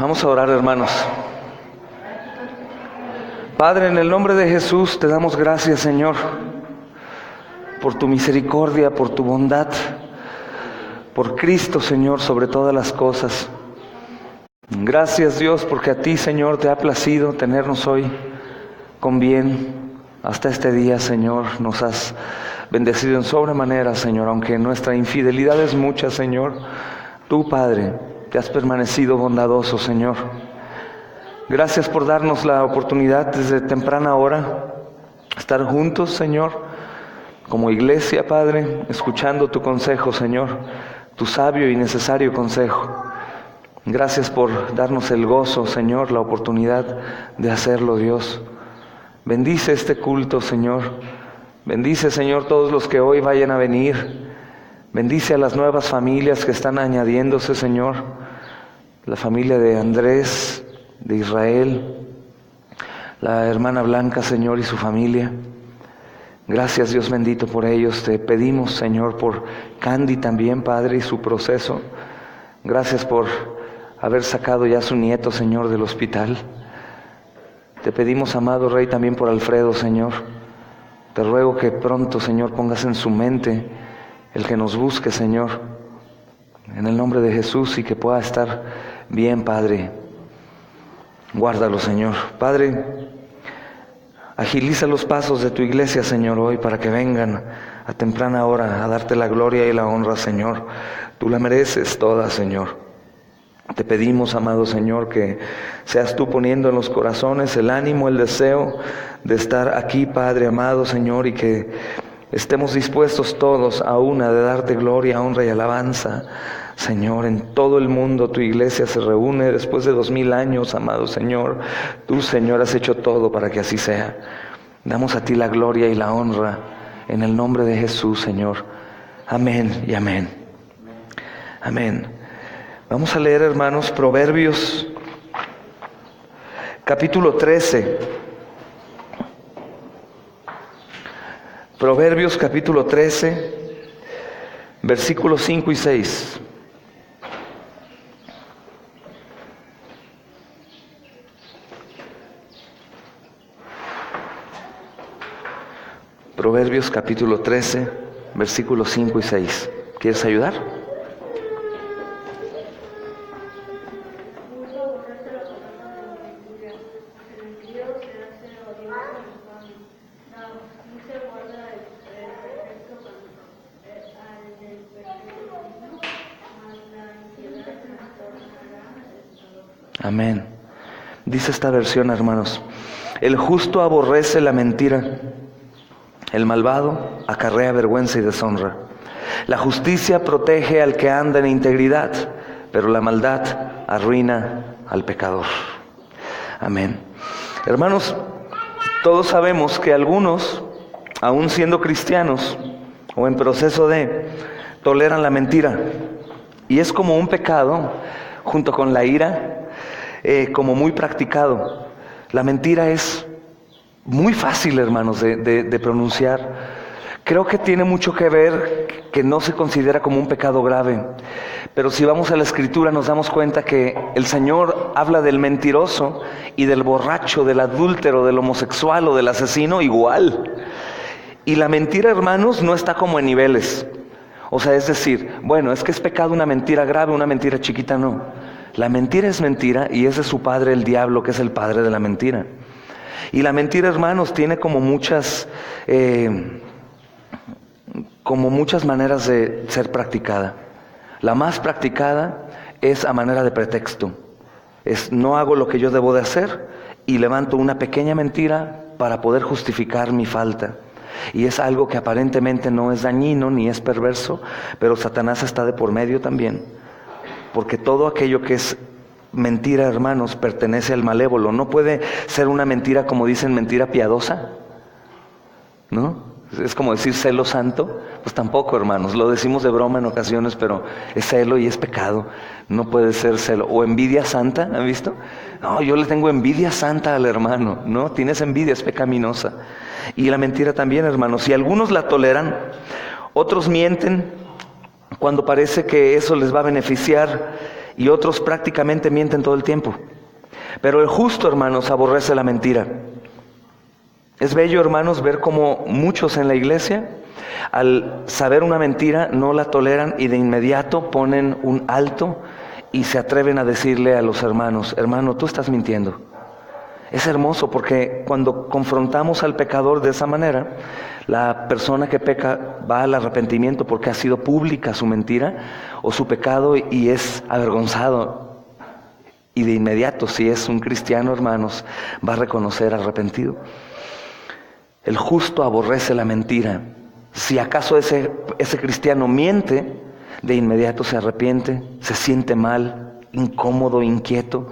Vamos a orar, hermanos. Padre, en el nombre de Jesús te damos gracias, Señor, por tu misericordia, por tu bondad, por Cristo, Señor, sobre todas las cosas. Gracias, Dios, porque a ti, Señor, te ha placido tenernos hoy con bien. Hasta este día, Señor, nos has bendecido en sobremanera, Señor, aunque nuestra infidelidad es mucha, Señor. Tú, Padre, te has permanecido bondadoso, Señor. Gracias por darnos la oportunidad desde temprana hora estar juntos, Señor, como iglesia, Padre, escuchando tu consejo, Señor, tu sabio y necesario consejo. Gracias por darnos el gozo, Señor, la oportunidad de hacerlo, Dios. Bendice este culto, Señor. Bendice, Señor, todos los que hoy vayan a venir. Bendice a las nuevas familias que están añadiéndose, Señor. La familia de Andrés, de Israel, la hermana Blanca, Señor, y su familia. Gracias, Dios bendito, por ellos. Te pedimos, Señor, por Candy también, Padre, y su proceso. Gracias por haber sacado ya a su nieto, Señor, del hospital. Te pedimos, amado Rey, también por Alfredo, Señor. Te ruego que pronto, Señor, pongas en su mente el que nos busque, Señor, en el nombre de Jesús, y que pueda estar bien, Padre. Guárdalo, Señor. Padre, agiliza los pasos de tu iglesia, Señor, hoy para que vengan a temprana hora a darte la gloria y la honra, Señor. Tú la mereces toda, Señor. Te pedimos, amado Señor, que seas tú poniendo en los corazones el ánimo, el deseo de estar aquí, Padre amado, Señor, y que estemos dispuestos todos a una de darte gloria, honra y alabanza. Señor, en todo el mundo tu iglesia se reúne después de 2000 años, amado Señor. Tú, Señor, has hecho todo para que así sea. Damos a ti la gloria y la honra en el nombre de Jesús, Señor. Amén y amén. Amén. Vamos a leer, hermanos, Proverbios, capítulo 13. Proverbios, capítulo 13, versículos 5 y 6. Proverbios, capítulo 13, versículos 5 y 6. ¿Quieres ayudar? Amén. Dice esta versión, hermanos: el justo aborrece la mentira, el malvado acarrea vergüenza y deshonra. La justicia protege al que anda en integridad, pero la maldad arruina al pecador. Amén. Hermanos, todos sabemos que algunos, aún siendo cristianos o en proceso de, toleran la mentira. Y es como un pecado, junto con la ira, como muy practicado. La mentira es muy fácil, hermanos, de pronunciar. Creo que tiene mucho que ver que no se considera como un pecado grave. Pero si vamos a la Escritura nos damos cuenta que el Señor habla del mentiroso y del borracho, del adúltero, del homosexual o del asesino igual. Y la mentira, hermanos, no está como en niveles. O sea, es decir, bueno, es que es pecado una mentira grave, una mentira chiquita, no. La mentira es mentira y es de su padre el diablo, que es el padre de la mentira. Y la mentira, hermanos, tiene como muchas maneras de ser practicada. La más practicada es a manera de pretexto. Es: no hago lo que yo debo de hacer y levanto una pequeña mentira para poder justificar mi falta. Y es algo que aparentemente no es dañino ni es perverso, pero Satanás está de por medio también. Porque todo aquello que es mentira, hermanos, pertenece al malévolo. No puede ser una mentira, como dicen, mentira piadosa, ¿no? Es como decir celo santo. Pues tampoco, hermanos, lo decimos de broma en ocasiones, pero es celo y es pecado. No puede ser celo. O envidia santa, ¿han visto? No, yo le tengo envidia santa al hermano. No, tienes envidia, es pecaminosa. Y la mentira también, hermanos. Y algunos la toleran, otros mienten cuando parece que eso les va a beneficiar y otros prácticamente mienten todo el tiempo. Pero el justo, hermanos, aborrece la mentira. Es bello, hermanos, ver cómo muchos en la iglesia, al saber una mentira, no la toleran y de inmediato ponen un alto y se atreven a decirle a los hermanos: hermano, tú estás mintiendo. Es hermoso porque cuando confrontamos al pecador de esa manera, la persona que peca va al arrepentimiento porque ha sido pública su mentira o su pecado y es avergonzado. Y de inmediato, si es un cristiano, hermanos, va a reconocer arrepentido. El justo aborrece la mentira. Si acaso ese cristiano miente, de inmediato se arrepiente, se siente mal, incómodo, inquieto.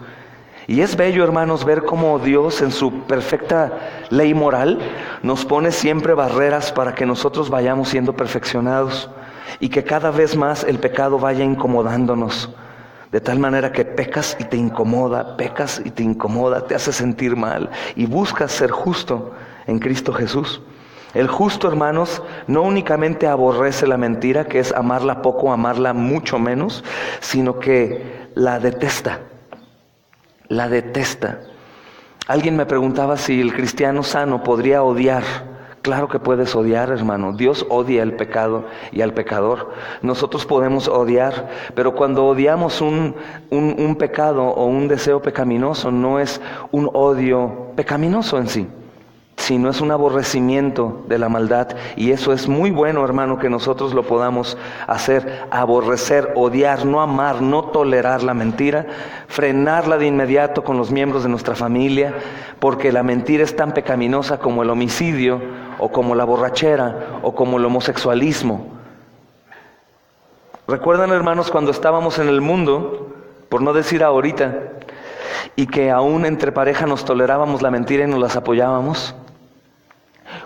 Y es bello, hermanos, ver cómo Dios en su perfecta ley moral nos pone siempre barreras para que nosotros vayamos siendo perfeccionados y que cada vez más el pecado vaya incomodándonos. De tal manera que pecas y te incomoda, te hace sentir mal y buscas ser justo en Cristo Jesús. El justo, hermanos, no únicamente aborrece la mentira, que es amarla poco, amarla mucho menos, sino que la detesta. La detesta. Alguien me preguntaba si el cristiano sano podría odiar. Claro que puedes odiar, hermano. Dios odia el pecado y al pecador. Nosotros podemos odiar, pero cuando odiamos un pecado o un deseo pecaminoso, no es un odio pecaminoso en sí, sino es un aborrecimiento de la maldad. Y eso es muy bueno, hermano, que nosotros lo podamos hacer: aborrecer, odiar, no amar, no tolerar la mentira, frenarla de inmediato con los miembros de nuestra familia, porque la mentira es tan pecaminosa como el homicidio, o como la borrachera, o como el homosexualismo. ¿Recuerdan, hermanos, cuando estábamos en el mundo, por no decir ahorita, y que aún entre pareja nos tolerábamos la mentira y nos las apoyábamos?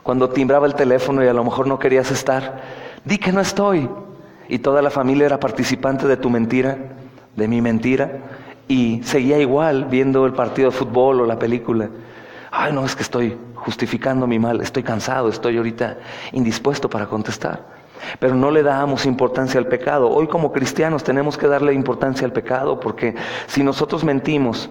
Cuando timbraba el teléfono y a lo mejor no querías estar, di que no estoy. Y toda la familia era participante de tu mentira, de mi mentira, y seguía igual viendo el partido de fútbol o la película. Ay, no, es que estoy justificando mi mal, estoy cansado, estoy ahorita indispuesto para contestar. Pero no le damos importancia al pecado. Hoy como cristianos tenemos que darle importancia al pecado, porque si nosotros mentimos,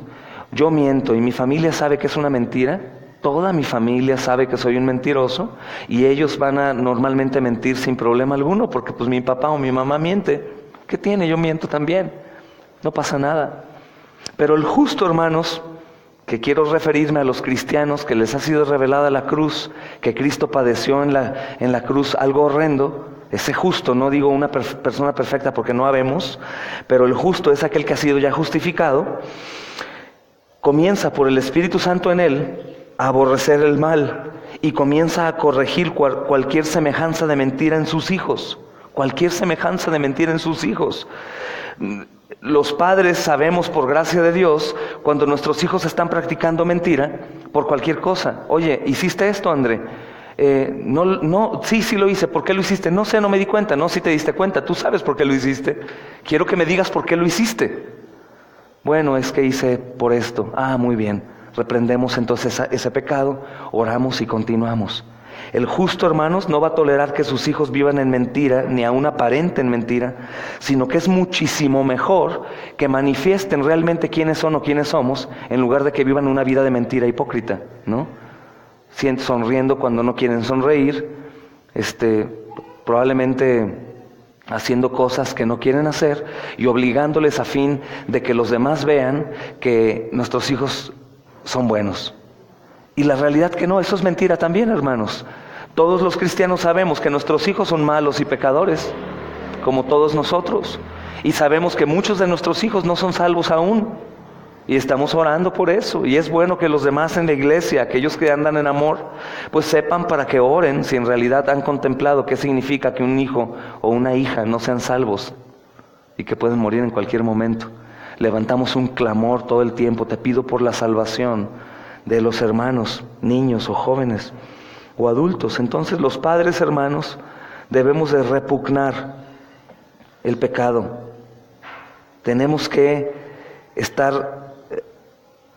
yo miento y mi familia sabe que es una mentira, toda mi familia sabe que soy un mentiroso, y ellos van a normalmente mentir sin problema alguno, porque pues mi papá o mi mamá miente. ¿Qué tiene? Yo miento también. No pasa nada. Pero el justo, hermanos, que quiero referirme a los cristianos que les ha sido revelada la cruz, que Cristo padeció en la cruz algo horrendo. Ese justo, no digo una persona perfecta porque no habemos, pero el justo es aquel que ha sido ya justificado. Comienza por el Espíritu Santo en él a aborrecer el mal y comienza a corregir cualquier semejanza de mentira en sus hijos. Cualquier semejanza de mentira en sus hijos. Los padres sabemos, por gracia de Dios, cuando nuestros hijos están practicando mentira por cualquier cosa. Oye, ¿hiciste esto, André? No, sí lo hice. ¿Por qué lo hiciste? No sé, no me di cuenta. No, sí te diste cuenta. Tú sabes por qué lo hiciste. Quiero que me digas por qué lo hiciste. Bueno, es que hice por esto. Ah, muy bien. Reprendemos entonces ese pecado, oramos y continuamos. El justo, hermanos, no va a tolerar que sus hijos vivan en mentira, ni aún aparenten mentira, sino que es muchísimo mejor que manifiesten realmente quiénes son o quiénes somos, en lugar de que vivan una vida de mentira hipócrita, ¿no? Sonriendo cuando no quieren sonreír, probablemente haciendo cosas que no quieren hacer y obligándoles a fin de que los demás vean que nuestros hijos son buenos. Y la realidad que no, eso es mentira también, hermanos. Todos los cristianos sabemos que nuestros hijos son malos y pecadores, como todos nosotros. Y sabemos que muchos de nuestros hijos no son salvos aún. Y estamos orando por eso. Y es bueno que los demás en la iglesia, aquellos que andan en amor, pues sepan para que oren, si en realidad han contemplado qué significa que un hijo o una hija no sean salvos y que pueden morir en cualquier momento. Levantamos un clamor todo el tiempo: te pido por la salvación de los hermanos, niños o jóvenes o adultos. Entonces los padres, hermanos, debemos de repugnar el pecado. Tenemos que estar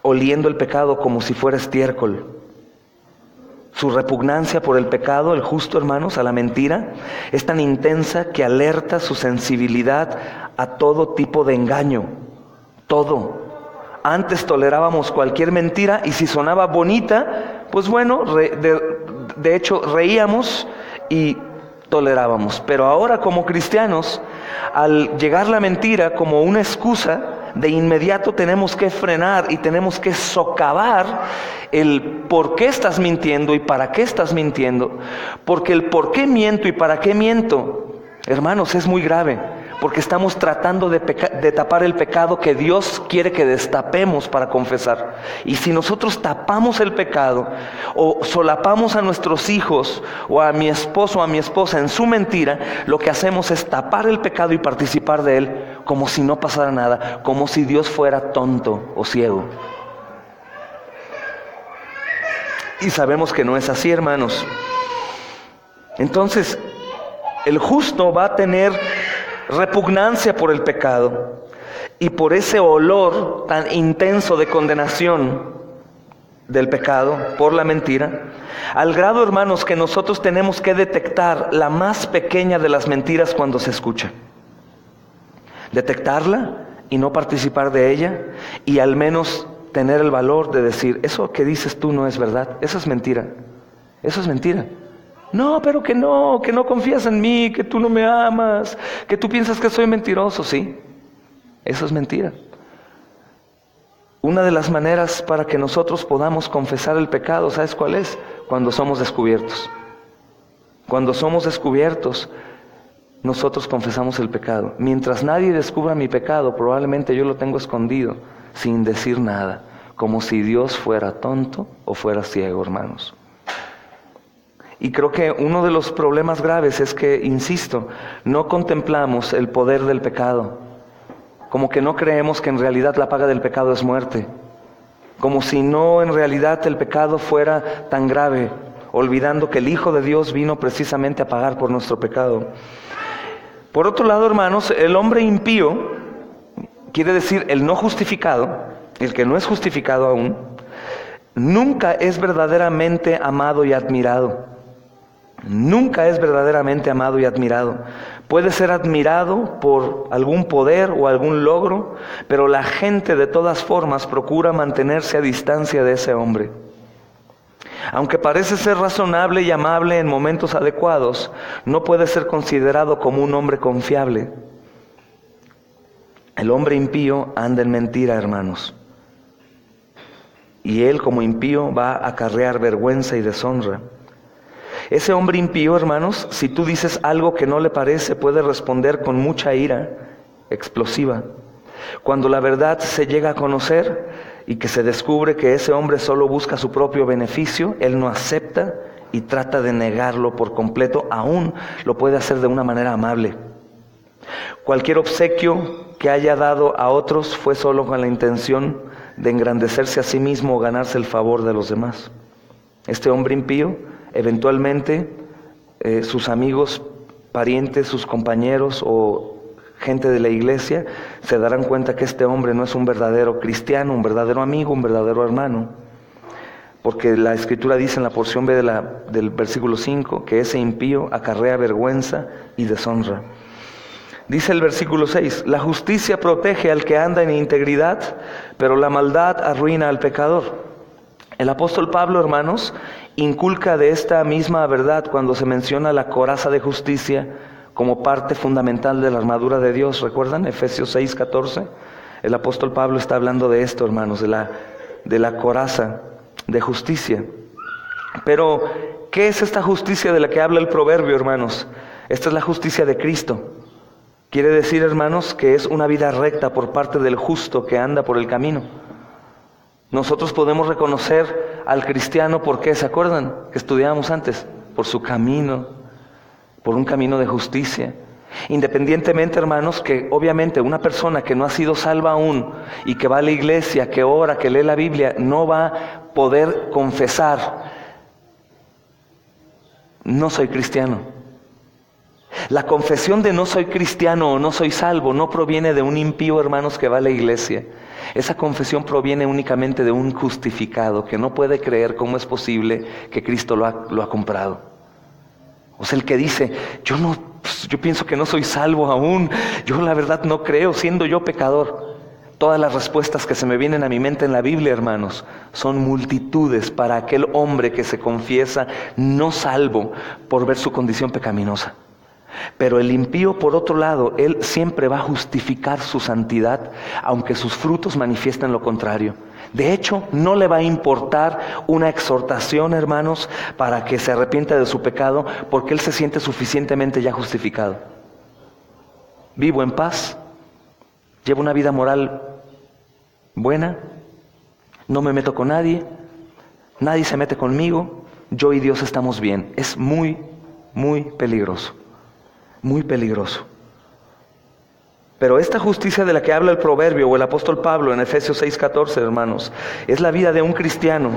oliendo el pecado como si fuera estiércol. Su repugnancia por el pecado, el justo, hermanos, a la mentira, es tan intensa que alerta su sensibilidad a todo tipo de engaño. todo. Antes tolerábamos cualquier mentira y si sonaba bonita, pues bueno, de hecho reíamos y tolerábamos. Pero ahora como cristianos, al llegar la mentira como una excusa, de inmediato tenemos que frenar y tenemos que socavar el por qué estás mintiendo y para qué estás mintiendo. Porque el por qué miento y para qué miento, hermanos, es muy grave. Porque estamos tratando de tapar el pecado que Dios quiere que destapemos para confesar. Y si nosotros tapamos el pecado o solapamos a nuestros hijos o a mi esposo o a mi esposa en su mentira, lo que hacemos es tapar el pecado y participar de él como si no pasara nada, como si Dios fuera tonto o ciego. Y sabemos que no es así, hermanos. Entonces, el justo va a tener repugnancia por el pecado y por ese olor tan intenso de condenación del pecado por la mentira, al grado, hermanos, que nosotros tenemos que detectar la más pequeña de las mentiras cuando se escucha. Detectarla y no participar de ella, y al menos tener el valor de decir: eso que dices tú no es verdad, eso es mentira, eso es mentira. No, pero que no confías en mí, que tú no me amas, que tú piensas que soy mentiroso. Sí, eso es mentira. Una de las maneras para que nosotros podamos confesar el pecado, ¿sabes cuál es? Cuando somos descubiertos. Cuando somos descubiertos, nosotros confesamos el pecado. Mientras nadie descubra mi pecado, probablemente yo lo tengo escondido, sin decir nada, como si Dios fuera tonto o fuera ciego, hermanos. Y creo que uno de los problemas graves es que, insisto, no contemplamos el poder del pecado. Como que no creemos que en realidad la paga del pecado es muerte. Como si no en realidad el pecado fuera tan grave, olvidando que el Hijo de Dios vino precisamente a pagar por nuestro pecado. Por otro lado, hermanos, el hombre impío, quiere decir el no justificado, el que no es justificado aún, nunca es verdaderamente amado y admirado. Nunca es verdaderamente amado y admirado. Puede ser admirado por algún poder o algún logro, pero la gente de todas formas procura mantenerse a distancia de ese hombre. Aunque parece ser razonable y amable en momentos adecuados, no puede ser considerado como un hombre confiable. El hombre impío anda en mentira, hermanos. Y él, como impío, va a acarrear vergüenza y deshonra. Ese hombre impío, hermanos, si tú dices algo que no le parece, puede responder con mucha ira explosiva. Cuando la verdad se llega a conocer y que se descubre que ese hombre solo busca su propio beneficio, él no acepta y trata de negarlo por completo, aún lo puede hacer de una manera amable. Cualquier obsequio que haya dado a otros fue solo con la intención de engrandecerse a sí mismo o ganarse el favor de los demás. Este hombre impío, eventualmente, sus amigos, parientes, sus compañeros o gente de la iglesia se darán cuenta que este hombre no es un verdadero cristiano, un verdadero amigo, un verdadero hermano. Porque la Escritura dice en la porción B del versículo 5 que ese impío acarrea vergüenza y deshonra. Dice el versículo 6, la justicia protege al que anda en integridad, pero la maldad arruina al pecador. El apóstol Pablo, hermanos, inculca de esta misma verdad cuando se menciona la coraza de justicia como parte fundamental de la armadura de Dios. ¿Recuerdan? Efesios 6:14. El apóstol Pablo está hablando de esto, hermanos, de la coraza de justicia. Pero, ¿qué es esta justicia de la que habla el proverbio, hermanos? Esta es la justicia de Cristo. Quiere decir, hermanos, que es una vida recta por parte del justo que anda por el camino. Nosotros podemos reconocer al cristiano, ¿por qué? ¿Se acuerdan que estudiábamos antes? Por su camino, por un camino de justicia. Independientemente, hermanos, que obviamente una persona que no ha sido salva aún y que va a la iglesia, que ora, que lee la Biblia, no va a poder confesar: no soy cristiano. La confesión de no soy cristiano o no soy salvo no proviene de un impío, hermanos, que va a la iglesia. Esa confesión proviene únicamente de un justificado que no puede creer cómo es posible que Cristo lo ha comprado. O sea, el que dice: yo pienso que no soy salvo aún, yo la verdad no creo, siendo yo pecador. Todas las respuestas que se me vienen a mi mente en la Biblia, hermanos, son multitudes para aquel hombre que se confiesa no salvo por ver su condición pecaminosa. Pero el impío, por otro lado, él siempre va a justificar su santidad, aunque sus frutos manifiesten lo contrario. De hecho, no le va a importar una exhortación, hermanos, para que se arrepienta de su pecado, porque él se siente suficientemente ya justificado. Vivo en paz, llevo una vida moral buena, no me meto con nadie, nadie se mete conmigo, yo y Dios estamos bien. Es muy, muy peligroso. Muy peligroso. Pero esta justicia de la que habla el proverbio o el apóstol Pablo en Efesios 6:14, hermanos, es la vida de un cristiano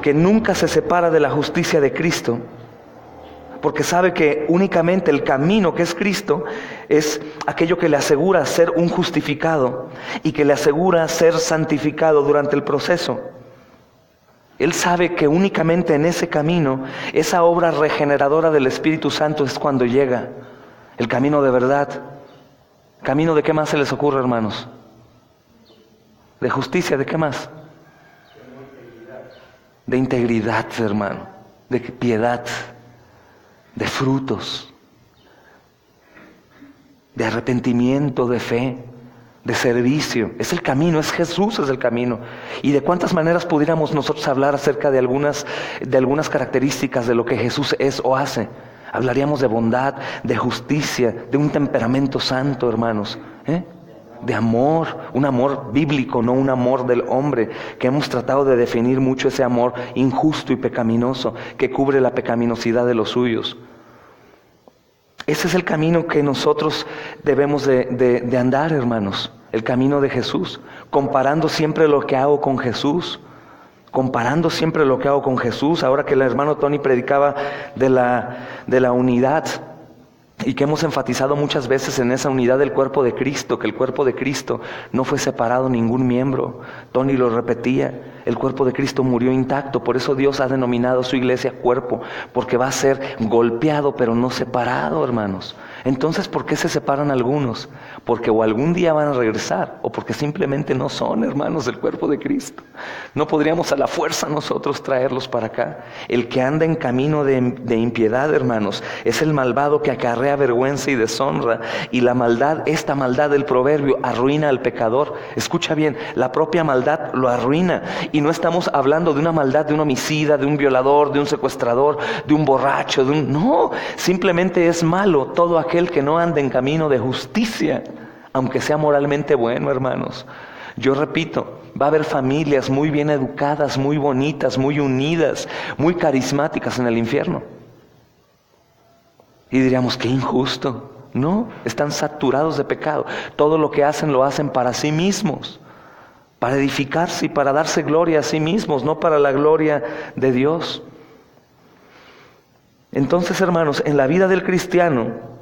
que nunca se separa de la justicia de Cristo, porque sabe que únicamente el camino que es Cristo es aquello que le asegura ser un justificado y que le asegura ser santificado durante el proceso. Él sabe que únicamente en ese camino, esa obra regeneradora del Espíritu Santo es cuando llega el camino de verdad. ¿Camino de qué más se les ocurre, hermanos? ¿De justicia? ¿De qué más? De integridad, hermano. De piedad. De frutos. De arrepentimiento, de fe. De servicio. Es el camino, es Jesús, es el camino. Y de cuántas maneras pudiéramos nosotros hablar acerca de algunas características de lo que Jesús es o hace. Hablaríamos de bondad, de justicia, de un temperamento santo, hermanos, de amor, un amor bíblico, no un amor del hombre, que hemos tratado de definir mucho ese amor injusto y pecaminoso, que cubre la pecaminosidad de los suyos. Ese es el camino que nosotros debemos de andar, hermanos, el camino de Jesús, comparando siempre lo que hago con Jesús, ahora que el hermano Tony predicaba de la unidad, y que hemos enfatizado muchas veces en esa unidad del cuerpo de Cristo, que el cuerpo de Cristo no fue separado ningún miembro. Tony lo repetía, el cuerpo de Cristo murió intacto, por eso Dios ha denominado a su iglesia cuerpo, porque va a ser golpeado pero no separado, hermanos. Entonces, ¿por qué se separan algunos? Porque o algún día van a regresar, o porque simplemente no son, hermanos, del cuerpo de Cristo. No podríamos a la fuerza nosotros traerlos para acá. El que anda en camino de impiedad, hermanos, es el malvado que acarrea vergüenza y deshonra. Y la maldad, esta maldad del proverbio, arruina al pecador. Escucha bien, la propia maldad lo arruina. Y no estamos hablando de una maldad de un homicida, de un violador, de un secuestrador, de un borracho, no, simplemente es malo todo aquel que no anda en camino de justicia, aunque sea moralmente bueno, hermanos. Yo repito, va a haber familias muy bien educadas, muy bonitas, muy unidas, muy carismáticas en el infierno. Y diríamos, qué injusto. No, están saturados de pecado. Todo lo que hacen lo hacen para sí mismos, para edificarse y para darse gloria a sí mismos, no para la gloria de Dios. Entonces, hermanos, en la vida del cristiano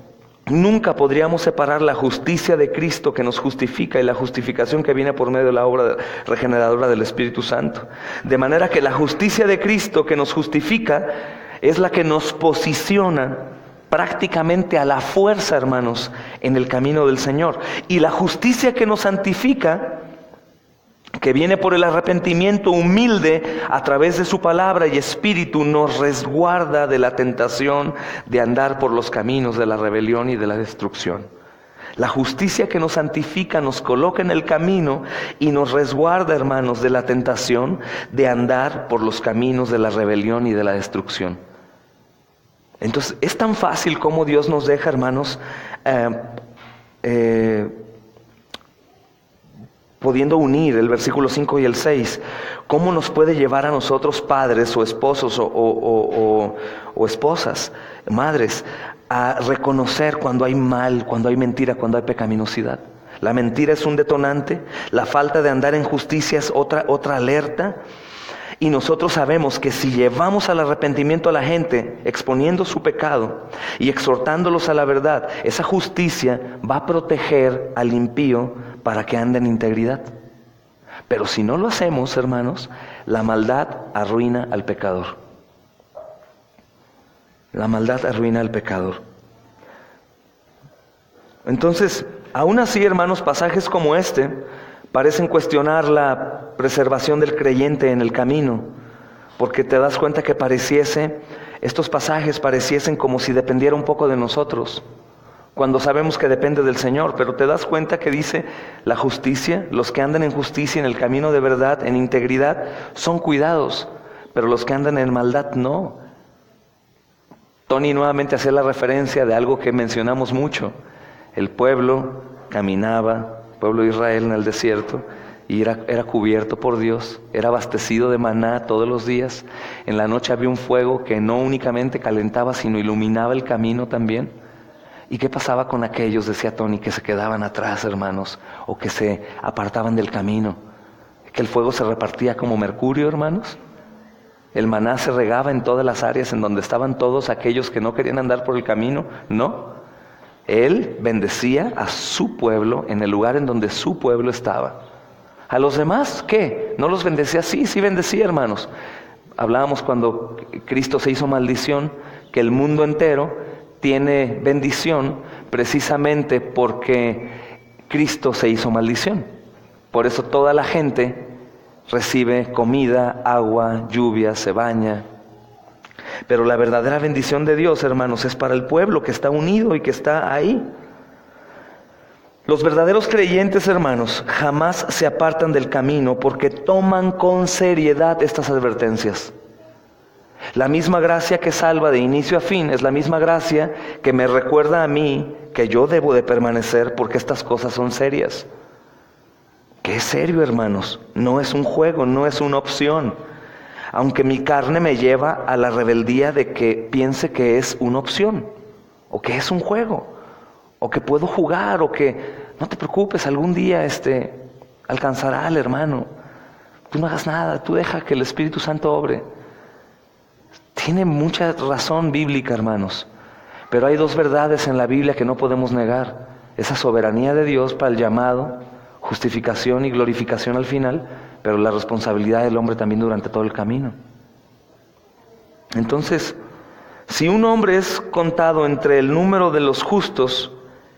nunca podríamos separar la justicia de Cristo que nos justifica y la justificación que viene por medio de la obra regeneradora del Espíritu Santo. De manera que la justicia de Cristo que nos justifica es la que nos posiciona prácticamente a la fuerza, hermanos, en el camino del Señor. Y la justicia que nos santifica, que viene por el arrepentimiento humilde a través de su palabra y espíritu, nos resguarda de la tentación de andar por los caminos de la rebelión y de la destrucción. La justicia que nos santifica nos coloca en el camino y nos resguarda, hermanos, de la tentación de andar por los caminos de la rebelión y de la destrucción. Entonces, es tan fácil como Dios nos deja, hermanos, pudiendo unir el versículo 5 y el 6, ¿cómo nos puede llevar a nosotros, padres o esposos o esposas, madres, a reconocer cuando hay mal, cuando hay mentira, cuando hay pecaminosidad? La mentira es un detonante, la falta de andar en justicia es otra alerta. Y nosotros sabemos que si llevamos al arrepentimiento a la gente, exponiendo su pecado y exhortándolos a la verdad, esa justicia va a proteger al impío para que ande en integridad. Pero si no lo hacemos, hermanos, la maldad arruina al pecador. La maldad arruina al pecador. Entonces, Aún así, hermanos, pasajes como este parecen cuestionar la preservación del creyente en el camino, porque te das cuenta que estos pasajes pareciesen como si dependiera un poco de nosotros, cuando sabemos que depende del Señor. Pero te das cuenta que dice la justicia, los que andan en justicia, en el camino de verdad, en integridad, son cuidados, pero los que andan en maldad no. Tony nuevamente hacía la referencia de algo que mencionamos mucho. El pueblo caminaba, el pueblo de Israel en el desierto, y era cubierto por Dios, era abastecido de maná todos los días. En la noche había un fuego que no únicamente calentaba, sino iluminaba el camino también. ¿Y qué pasaba con aquellos, decía Tony, que se quedaban atrás, hermanos, o que se apartaban del camino? Que el fuego se repartía como mercurio, hermanos. El maná se regaba en todas las áreas en donde estaban todos aquellos que no querían andar por el camino. No, Él bendecía a su pueblo en el lugar en donde su pueblo estaba. ¿A los demás qué? ¿No los bendecía? Sí bendecía, hermanos. Hablábamos cuando Cristo se hizo maldición, que el mundo entero tiene bendición precisamente porque Cristo se hizo maldición. Por eso toda la gente recibe comida, agua, lluvia, se baña. Pero la verdadera bendición de Dios, hermanos, es para el pueblo que está unido y que está ahí. Los verdaderos creyentes, hermanos, jamás se apartan del camino porque toman con seriedad estas advertencias. La misma gracia que salva de inicio a fin es la misma gracia que me recuerda a mí que yo debo de permanecer porque estas cosas son serias. ¿Qué es serio, hermanos? No es un juego, no es una opción. Aunque mi carne me lleva a la rebeldía de que piense que es una opción, o que es un juego, o que puedo jugar, o que no te preocupes, algún día alcanzará al hermano. Tú no hagas nada, tú deja que el Espíritu Santo obre. Tiene mucha razón bíblica, hermanos, pero hay dos verdades en la Biblia que no podemos negar: esa soberanía de Dios para el llamado, justificación y glorificación al final, pero la responsabilidad del hombre también durante todo el camino. Entonces, si un hombre es contado entre el número de los justos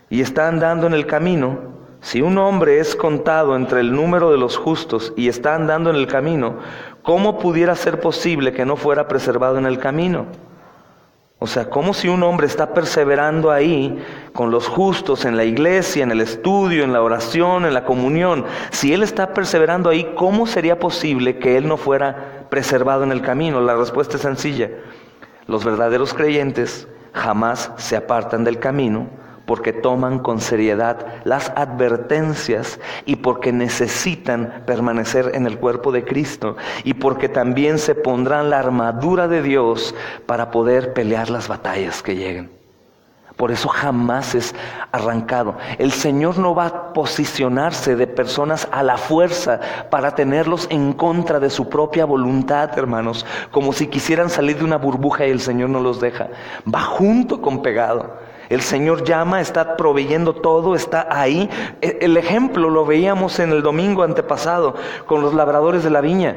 y está andando en el camino, si un hombre es contado entre el número de los justos y está andando en el camino, ¿cómo pudiera ser posible que no fuera preservado en el camino? O sea, como si un hombre está perseverando ahí con los justos en la iglesia, en el estudio, en la oración, en la comunión. Si él está perseverando ahí, ¿cómo sería posible que él no fuera preservado en el camino? La respuesta es sencilla. Los verdaderos creyentes jamás se apartan del camino porque toman con seriedad las advertencias y porque necesitan permanecer en el cuerpo de Cristo y porque también se pondrán la armadura de Dios para poder pelear las batallas que lleguen. Por eso jamás es arrancado. El Señor no va a posicionarse de personas a la fuerza para tenerlos en contra de su propia voluntad, hermanos, como si quisieran salir de una burbuja y el Señor no los deja. Va junto con pegado. El Señor llama, está proveyendo todo, está ahí. El ejemplo lo veíamos en el domingo antepasado con los labradores de la viña.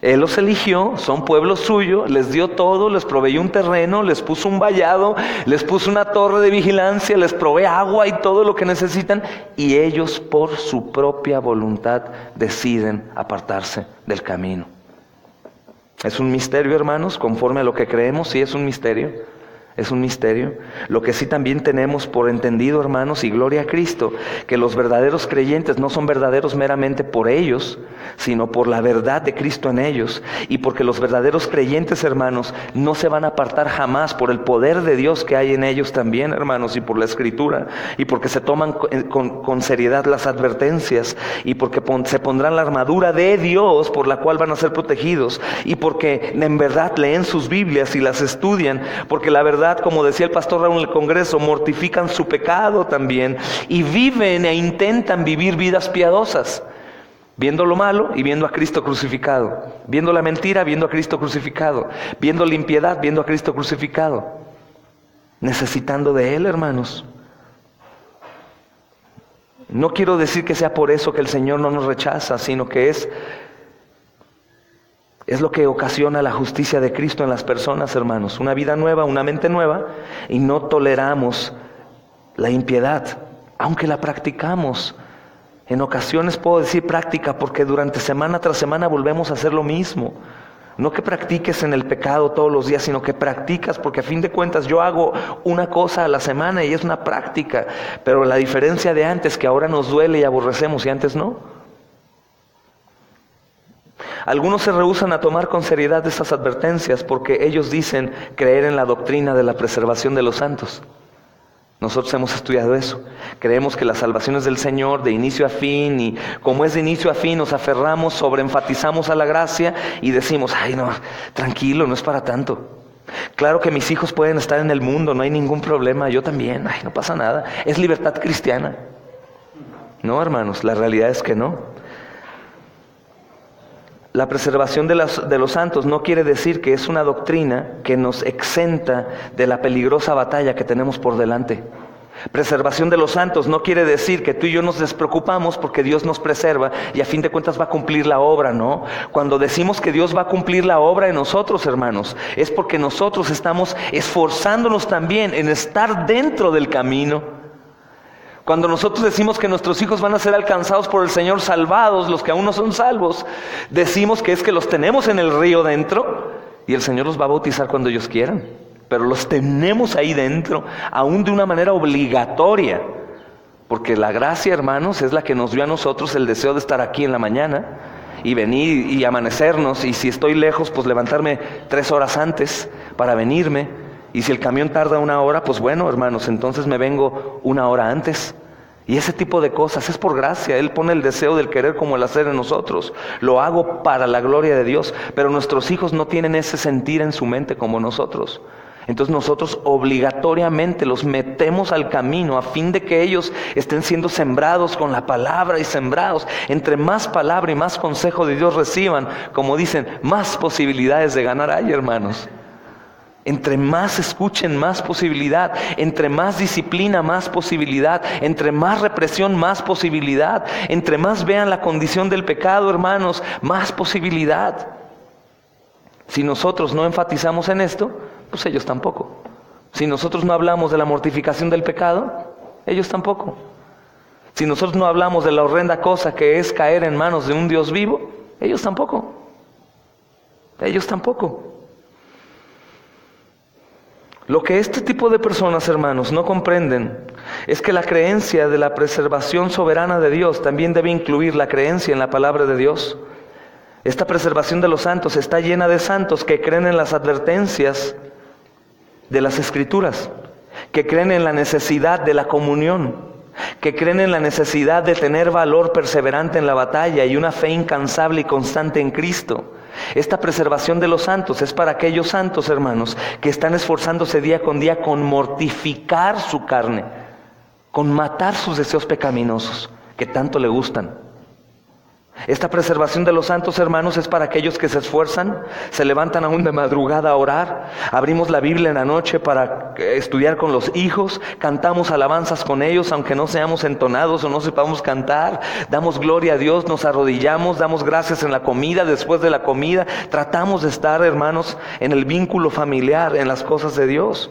Él los eligió, son pueblo suyo, les dio todo, les proveyó un terreno, les puso un vallado, les puso una torre de vigilancia, les provee agua y todo lo que necesitan, y ellos por su propia voluntad deciden apartarse del camino. Es un misterio, hermanos, conforme a lo que creemos, sí es un misterio. Es un misterio. Lo que sí también tenemos por entendido, hermanos, y gloria a Cristo, que los verdaderos creyentes no son verdaderos meramente por ellos, sino por la verdad de Cristo en ellos. Y porque los verdaderos creyentes, hermanos, no se van a apartar jamás por el poder de Dios que hay en ellos también, hermanos, y por la Escritura, y porque se toman con seriedad las advertencias, y porque se pondrán la armadura de Dios por la cual van a ser protegidos, y porque en verdad leen sus Biblias y las estudian, porque la verdad, como decía el pastor Raúl en el Congreso, mortifican su pecado también y viven e intentan vivir vidas piadosas, viendo lo malo y viendo a Cristo crucificado, viendo la mentira, viendo a Cristo crucificado, viendo la impiedad, viendo a Cristo crucificado, necesitando de Él, hermanos. No quiero decir que sea por eso que el Señor no nos rechaza, sino que es lo que ocasiona la justicia de Cristo en las personas, hermanos. Una vida nueva, una mente nueva, y no toleramos la impiedad. aunque la practicamos. En ocasiones puedo decir práctica porque durante semana tras semana volvemos a hacer lo mismo. No que practiques en el pecado todos los días, sino que practicas, porque a fin de cuentas yo hago una cosa a la semana y es una práctica. Pero la diferencia de antes, que ahora nos duele y aborrecemos y antes no. Algunos se rehúsan a tomar con seriedad estas advertencias porque ellos dicen creer en la doctrina de la preservación de los santos. Nosotros hemos estudiado eso. Creemos que la salvación es del Señor de inicio a fin, y como es de inicio a fin nos aferramos, sobreenfatizamos a la gracia y decimos, ay no, tranquilo, no es para tanto. Claro que mis hijos pueden estar en el mundo, no hay ningún problema, yo también, ay, no pasa nada, es libertad cristiana. No, hermanos, la realidad es que no. La preservación de los santos no quiere decir que es una doctrina que nos exenta de la peligrosa batalla que tenemos por delante. Preservación de los santos no quiere decir que tú y yo nos despreocupamos porque Dios nos preserva y a fin de cuentas va a cumplir la obra, ¿no? Cuando decimos que Dios va a cumplir la obra en nosotros, hermanos, es porque nosotros estamos esforzándonos también en estar dentro del camino. Cuando nosotros decimos que nuestros hijos van a ser alcanzados por el Señor, salvados, los que aún no son salvos, decimos que es que los tenemos en el río dentro y el Señor los va a bautizar cuando ellos quieran. Pero los tenemos ahí dentro, aún de una manera obligatoria. Porque la gracia, hermanos, es la que nos dio a nosotros el deseo de estar aquí en la mañana y venir y amanecernos. Y si estoy lejos, pues levantarme 3 horas antes para venirme. Y si el camión tarda 1 hora, pues bueno, hermanos, entonces me vengo 1 hora antes. Y ese tipo de cosas es por gracia. Él pone el deseo del querer como el hacer en nosotros. Lo hago para la gloria de Dios. Pero nuestros hijos no tienen ese sentir en su mente como nosotros. Entonces nosotros obligatoriamente los metemos al camino a fin de que ellos estén siendo sembrados con la palabra y sembrados. Entre más palabra y más consejo de Dios reciban, como dicen, más posibilidades de ganar hay, hermanos. Entre más escuchen, más posibilidad. Entre más disciplina, más posibilidad. Entre más represión, más posibilidad. Entre más vean la condición del pecado, hermanos, más posibilidad. Si nosotros no enfatizamos en esto, pues ellos tampoco. Si nosotros no hablamos de la mortificación del pecado, ellos tampoco. Si nosotros no hablamos de la horrenda cosa que es caer en manos de un Dios vivo, ellos tampoco. Ellos tampoco. Lo que este tipo de personas, hermanos, no comprenden es que la creencia de la preservación soberana de Dios también debe incluir la creencia en la palabra de Dios. Esta preservación de los santos está llena de santos que creen en las advertencias de las Escrituras, que creen en la necesidad de la comunión, que creen en la necesidad de tener valor perseverante en la batalla y una fe incansable y constante en Cristo. Esta preservación de los santos es para aquellos santos, hermanos, que están esforzándose día con día con mortificar su carne, con matar sus deseos pecaminosos que tanto le gustan. Esta preservación de los santos, hermanos, es para aquellos que se esfuerzan, se levantan aún de madrugada a orar, abrimos la Biblia en la noche para estudiar con los hijos, cantamos alabanzas con ellos, aunque no seamos entonados o no sepamos cantar, damos gloria a Dios, nos arrodillamos, damos gracias en la comida, después de la comida, tratamos de estar, hermanos, en el vínculo familiar, en las cosas de Dios.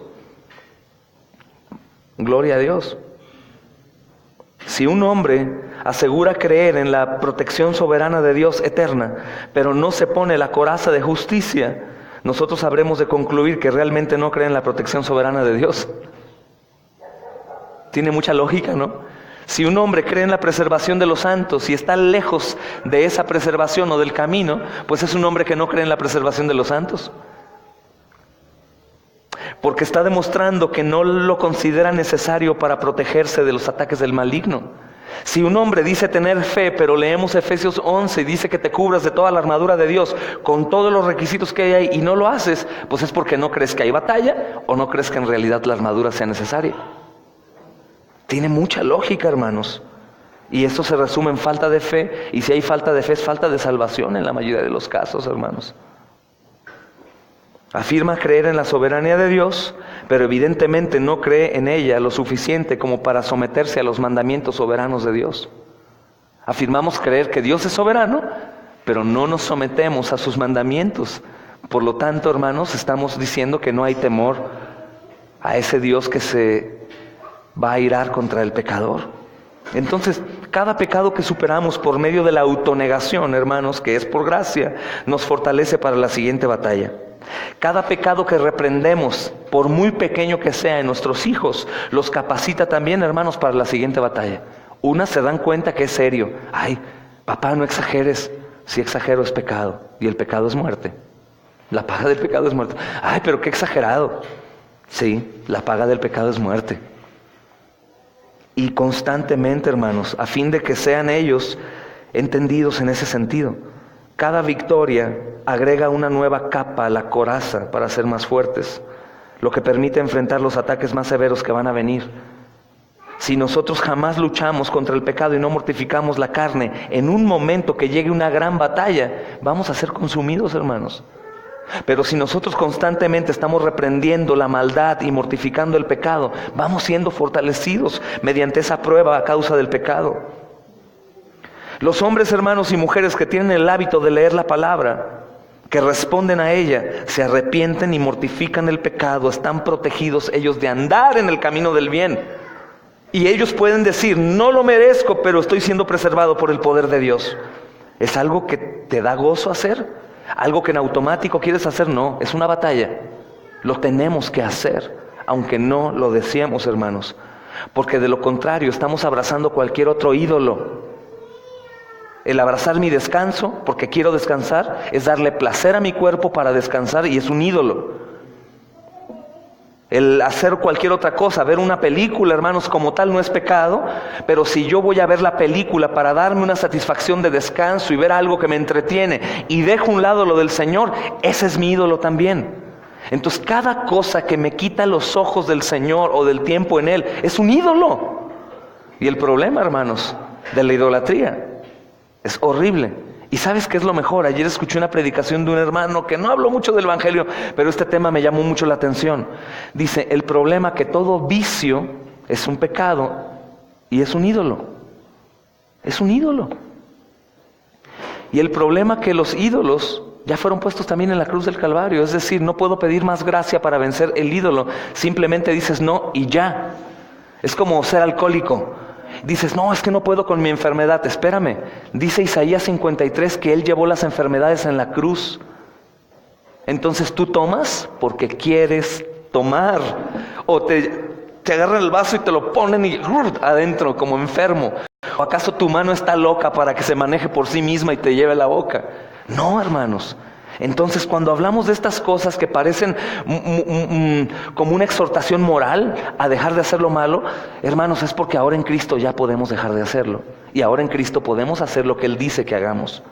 Gloria a Dios. Si un hombre asegura creer en la protección soberana de Dios eterna, pero no se pone la coraza de justicia, nosotros habremos de concluir que realmente no cree en la protección soberana de Dios. Tiene mucha lógica, ¿no? Si un hombre cree en la preservación de los santos y está lejos de esa preservación o del camino, pues es un hombre que no cree en la preservación de los santos. Porque está demostrando que no lo considera necesario para protegerse de los ataques del maligno. Si un hombre dice tener fe, pero leemos Efesios 11 y dice que te cubras de toda la armadura de Dios con todos los requisitos que hay ahí y no lo haces, pues es porque no crees que hay batalla o no crees que en realidad la armadura sea necesaria. Tiene mucha lógica, hermanos. Y eso se resume en falta de fe, y si hay falta de fe es falta de salvación en la mayoría de los casos, hermanos. Afirma creer en la soberanía de Dios, pero evidentemente no cree en ella lo suficiente como para someterse a los mandamientos soberanos de Dios. Afirmamos creer que Dios es soberano, pero no nos sometemos a sus mandamientos. Por lo tanto, hermanos, estamos diciendo que no hay temor a ese Dios que se va a irar contra el pecador. Entonces, cada pecado que superamos por medio de la autonegación, hermanos, que es por gracia, nos fortalece para la siguiente batalla. Cada pecado que reprendemos, por muy pequeño que sea en nuestros hijos, los capacita también, hermanos, para la siguiente batalla. Unas se dan cuenta que es serio. Ay, papá, no exageres. Si exagero es pecado, y el pecado es muerte. La paga del pecado es muerte. Ay, pero qué exagerado. Sí, la paga del pecado es muerte. Y constantemente, hermanos, a fin de que sean ellos entendidos en ese sentido. Cada victoria agrega una nueva capa a la coraza para ser más fuertes, lo que permite enfrentar los ataques más severos que van a venir. Si nosotros jamás luchamos contra el pecado y no mortificamos la carne, en un momento que llegue una gran batalla, vamos a ser consumidos, hermanos. Pero si nosotros constantemente estamos reprendiendo la maldad y mortificando el pecado, vamos siendo fortalecidos mediante esa prueba a causa del pecado. Los hombres, hermanos y mujeres que tienen el hábito de leer la palabra, que responden a ella, se arrepienten y mortifican el pecado, están protegidos ellos de andar en el camino del bien. Y ellos pueden decir, no lo merezco, pero estoy siendo preservado por el poder de Dios. ¿Es algo que te da gozo hacer? ¿Algo que en automático quieres hacer? No, es una batalla. Lo tenemos que hacer, aunque no lo deseemos, hermanos. Porque de lo contrario, estamos abrazando cualquier otro ídolo. El abrazar mi descanso, porque quiero descansar, es darle placer a mi cuerpo para descansar y es un ídolo. El hacer cualquier otra cosa, ver una película, hermanos, como tal no es pecado, pero si yo voy a ver la película para darme una satisfacción de descanso y ver algo que me entretiene y dejo a un lado lo del Señor, ese es mi ídolo también. Entonces cada cosa que me quita los ojos del Señor o del tiempo en Él es un ídolo. Y el problema, hermanos, de la idolatría es horrible. ¿Y sabes qué es lo mejor? Ayer escuché una predicación de un hermano que no habló mucho del evangelio, pero este tema me llamó mucho la atención. Dice, el problema que todo vicio es un pecado y es un ídolo. Es un ídolo. Y el problema que los ídolos ya fueron puestos también en la cruz del Calvario. Es decir, no puedo pedir más gracia para vencer el ídolo. Simplemente dices no y ya. Es como ser alcohólico. Dices, no, es que no puedo con mi enfermedad. Espérame, dice Isaías 53 que Él llevó las enfermedades en la cruz. Entonces tú tomas porque quieres tomar. O te agarran el vaso y te lo ponen y adentro como enfermo. ¿O acaso tu mano está loca para que se maneje por sí misma y te lleve la boca? No, hermanos. Entonces cuando hablamos de estas cosas que parecen como una exhortación moral a dejar de hacer lo malo, hermanos, es porque ahora en Cristo ya podemos dejar de hacerlo. Y ahora en Cristo podemos hacer lo que Él dice que hagamos.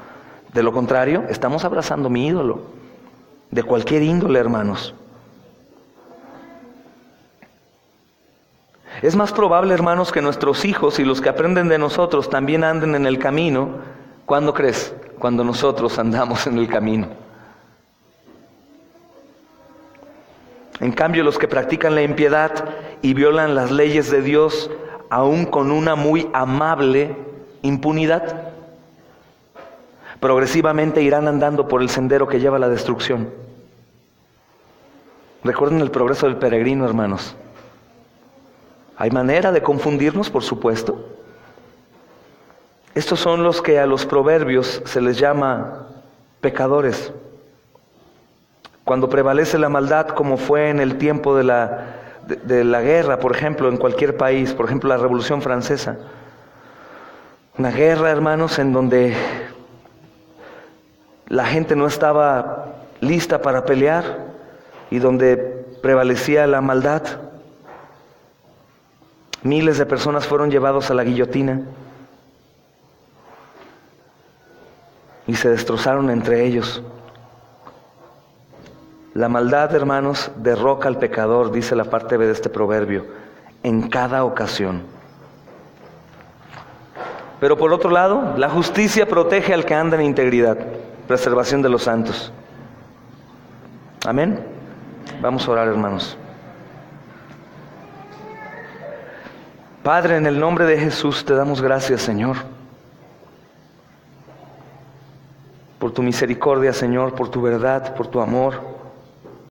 De lo contrario, estamos abrazando mi ídolo. De cualquier índole, hermanos. Es más probable, hermanos, que nuestros hijos y los que aprenden de nosotros también anden en el camino. ¿Cuándo crees? Cuando nosotros andamos en el camino. En cambio, los que practican la impiedad y violan las leyes de Dios, aún con una muy amable impunidad, progresivamente irán andando por el sendero que lleva a la destrucción. Recuerden el progreso del peregrino, hermanos. ¿Hay manera de confundirnos? Por supuesto. Estos son los que a los proverbios se les llama pecadores. Cuando prevalece la maldad, como fue en el tiempo de la guerra, por ejemplo, en cualquier país, por ejemplo, la Revolución Francesa. Una guerra, hermanos, en donde la gente no estaba lista para pelear y donde prevalecía la maldad. Miles de personas fueron llevados a la guillotina y se destrozaron entre ellos. La maldad, hermanos, derroca al pecador, dice la parte B de este proverbio, en cada ocasión. Pero por otro lado, la justicia protege al que anda en integridad, preservación de los santos. Amén. Vamos a orar, hermanos. Padre, en el nombre de Jesús te damos gracias, Señor, por tu misericordia, Señor, por tu verdad, por tu amor.